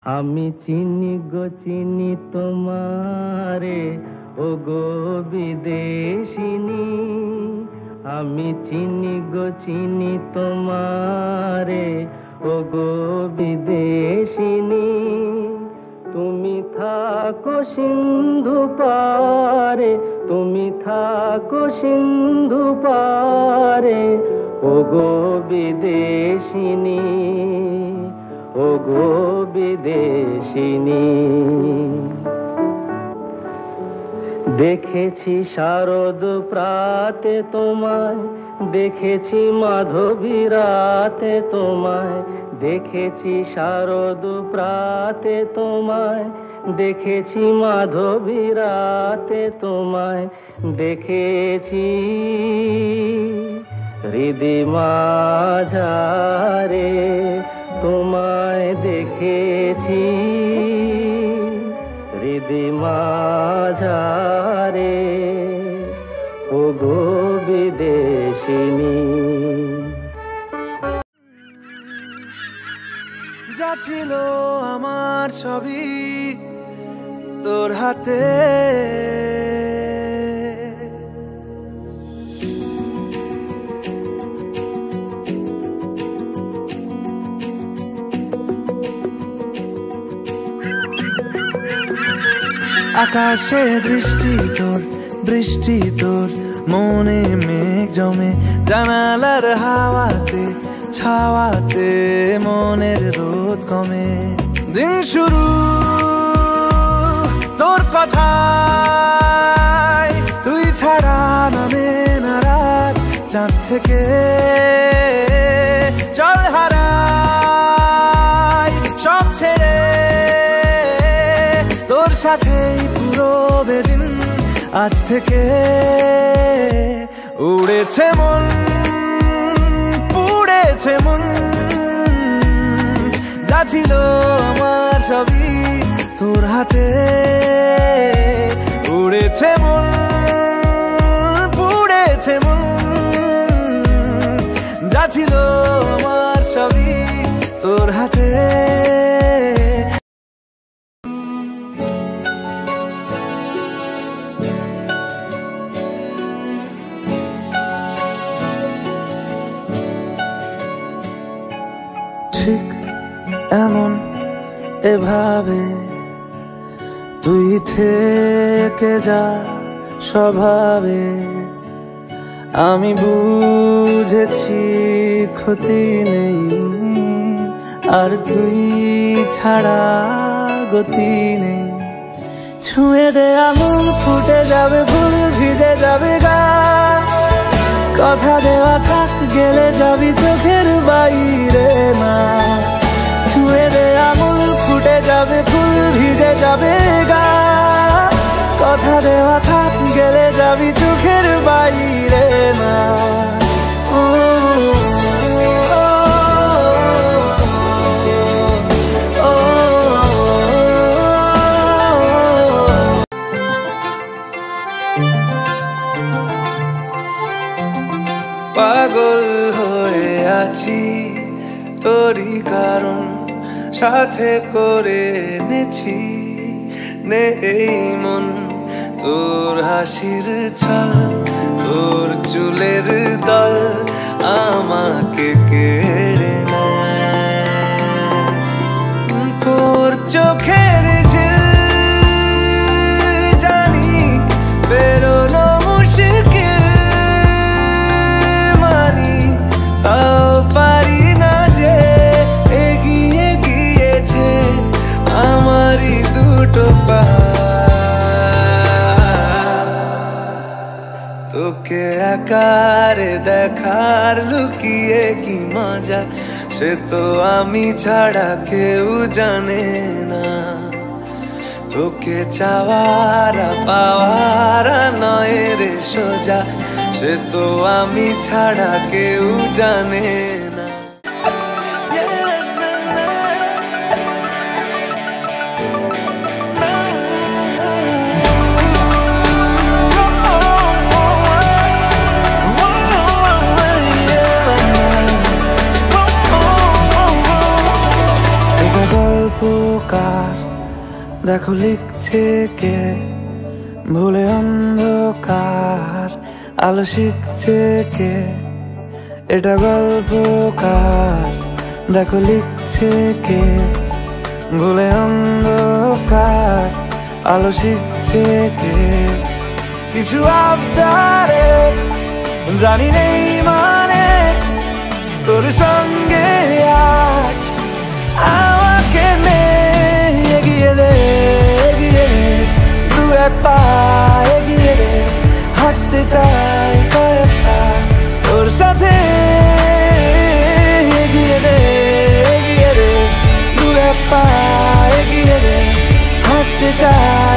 আমি চিনি গো চিনি তোমারে, ও গো বিদেশিনী। আমি চিনি গো চিনি তোমারে, ও গো বিদেশিনী। তুমি থাকো সিন্ধু পারে, তুমি থাকো সিন্ধু পারে, ও গো বিদেশিনী, ও গো বিদেশিনী। দেখেছি শারদ প্রাতে তোমায়, দেখেছি মাধবী রাতে তোমায়, দেখেছি শারদ প্রাতে তোমায়, দেখেছি মাধবী রাতে তোমায়, দেখেছি হৃদি মাঝারে তোমায়, দেখেছি হৃদি মাঝারে, ও গো বিদেশিনী। যা ছিল আমার ছবি তোর হাতে, আকাশে দৃষ্টি তোর, বৃষ্টি তোর, মনে মেঘ জমে, জানালার হাওয়াতে ছাওয়াতে মনের রোদ কমে। দিন শুরু তোর কথায়, তুই ছাড়া নামে না রাত, চাঁদ থেকে চল হারাই সব ছেড়ে, তোর সাথেই পুরো বেদিন। আজ থেকে উড়েছে মন, পুড়েছে মন, যা ছিল আমার সবই তোর হাতে। উড়েছে মন, পুড়েছে মন, যা ছিল আমার সবই তোর হাতে। ঠিক এমন এভাবে তুই থেকে যা স্বভাবে, আমি বুঝেছি ক্ষতি নেই, আর তুই ছাড়া গতি নেই। ছুঁয়ে দে আঙুল, ফুটে যাবে ফুল, ভিজে যাবে গা, কথা দেওয়া থাক, গেলে যাবি চোখের বাইরে না। ছুঁয়ে দে আঙুল, ফুটে যাবে ফুল, ভিজে যাবে গা, কথা দেওয়া থাক, গেলে যাবি চোখের বাইরে না। পাগল হয়ে আছি তোরই কারণ, সাথে করে এনেছি নে এই মন। তোর হাসির ছল, তোর চুলের দল আমাকে কেড়ে নেয়, তোর চোখের ঝিল জানি বেরোনো মুশকিল, তাও পারি না যে এগিয়ে গিয়েছে আমারই দুটো পা। তোকে আকারে দেখার লুকিয়ে কি মজা, সে তো আমি ছাড়া কেউ জানে না। তোকে চাওয়ারা পাওয়ারা নয় রে সোজা, সে তো আমি ছাড়া কেউ জানে না। গল্প কার, দেখো লিখছে কে ভুলে অন্ধকার, আলো শিখছে কে এটা গল্প কার, দেখো লিখছে কে ভুলে অন্ধকার, আলো শিখছে কে। কিছু আবদারে জানি নেই মানে তোর সঙ্গে আজ আমাকে নে এগিয়ে দে, এগিয়ে দে দু এক পা এগিয়ে দে, হাঁটতে চাই কয়েক পা তোর সাথে, এগিয়ে দে, এগিয়ে দে দু এক পা এগিয়ে দে, হাঁটতে চাই।